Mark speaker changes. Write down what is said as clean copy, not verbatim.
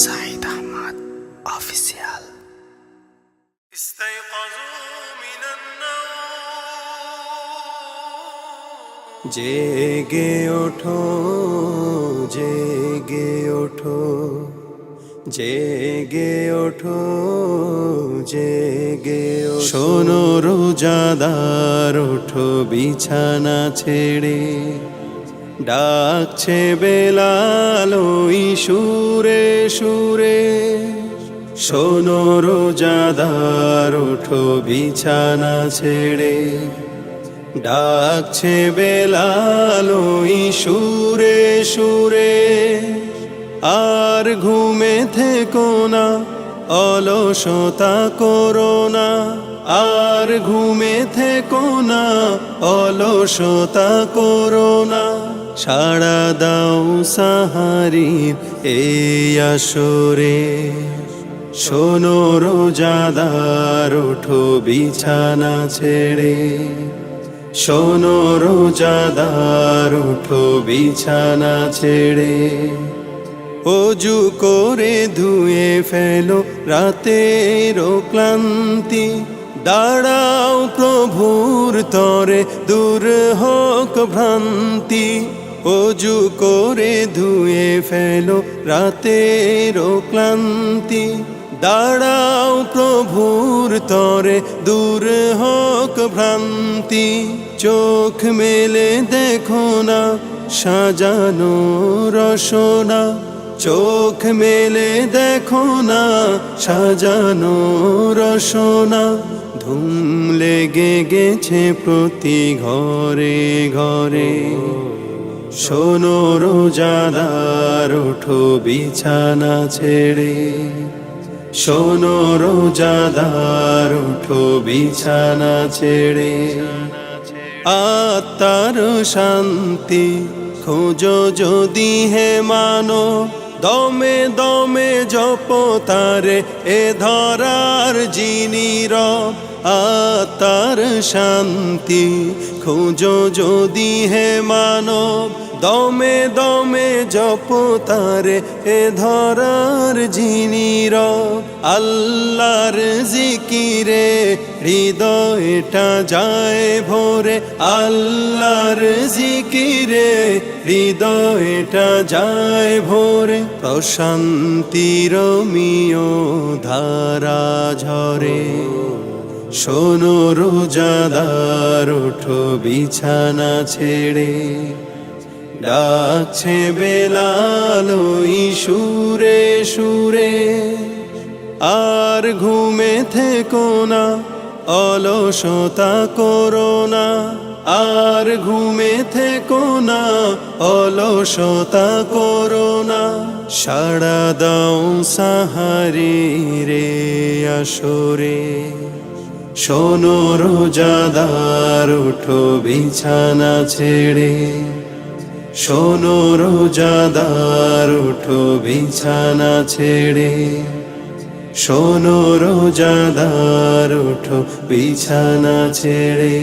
Speaker 1: Saeed Ahmad official.
Speaker 2: জেগে ওঠো, জেগে ওঠো, জেগে ওঠো, জেগে ওঠো। শোনো রোজাদার, ওঠো বিছানা ছেড়ে, ডাকছে বেলাল ওই সুরে সুরে। শোনো রোজাদার, ওঠো বিছানা ছেড়ে, ডাকছে বেলাল ওই সুরে সুরে। আর ঘুমে থেকো না, অলসতা করো না, আর ঘুমে থেকো না, অলসতা করো না। সাড়া দাও সাহারির এই আসরে। শোনো রোজাদার, ওঠো বিছানা ছেড়ে, শোনো রোজাদার, ওঠো বিছানা ছেড়ে। অজু করে ধুয়ে ফেলো রাতের ক্লান্তি, দাঁড়াও প্রভুর তরে, দূর হোক ভ্রান্তি। অজু করে ধুয়ে ফেলো রাতের ক্লান্তি, দাঁড়াও প্রভুর তরে, দূর হোক ভ্রান্তি। চোখ মেলে দেখো না সাজানো রসনা, চোখ মেলে দেখো না সাজানো রসনা। ধুম লেগে গেছে প্রতি ঘরে ঘরে। শোনো রোজাদার, ওঠো বিছানা ছেড়ে, শোনো রোজাদার, ওঠো বিছানা ছেড়ে। আত্মার শান্তি খোঁজো যদি হে মানো, দমে দমে জপ তারে এ ধরার যিনি রব। আত্মার শান্তি খোঁজো যদি হে মানব, দমে দমে জপ তারে এ ধরার যিনি রব। আল্লাহর জিকিরে হৃদয়টা যায় ভরে, আল্লাহর জিকিরে হৃদয়টা যায় ভরে। প্রশান্তির মিয় ধারা ঝরে। শোনো রোজাদার, ওঠো বিছানা ছেড়ে, ডাকছে বেলাল ওই সুরে সুরে। আর ঘুমে থেকো না, অলসতা করো না, আর ঘুমে থেকো না, অলসতা করো না। সাড়া দাও সাহারির আসরে। শোনো রোজাদার, ওঠো বিছানা ছেড়ে, শোনো রোজাদার, ওঠো বিছানা ছেড়ে, শোনো রোজাদার, ওঠো বিছানা ছেড়ে।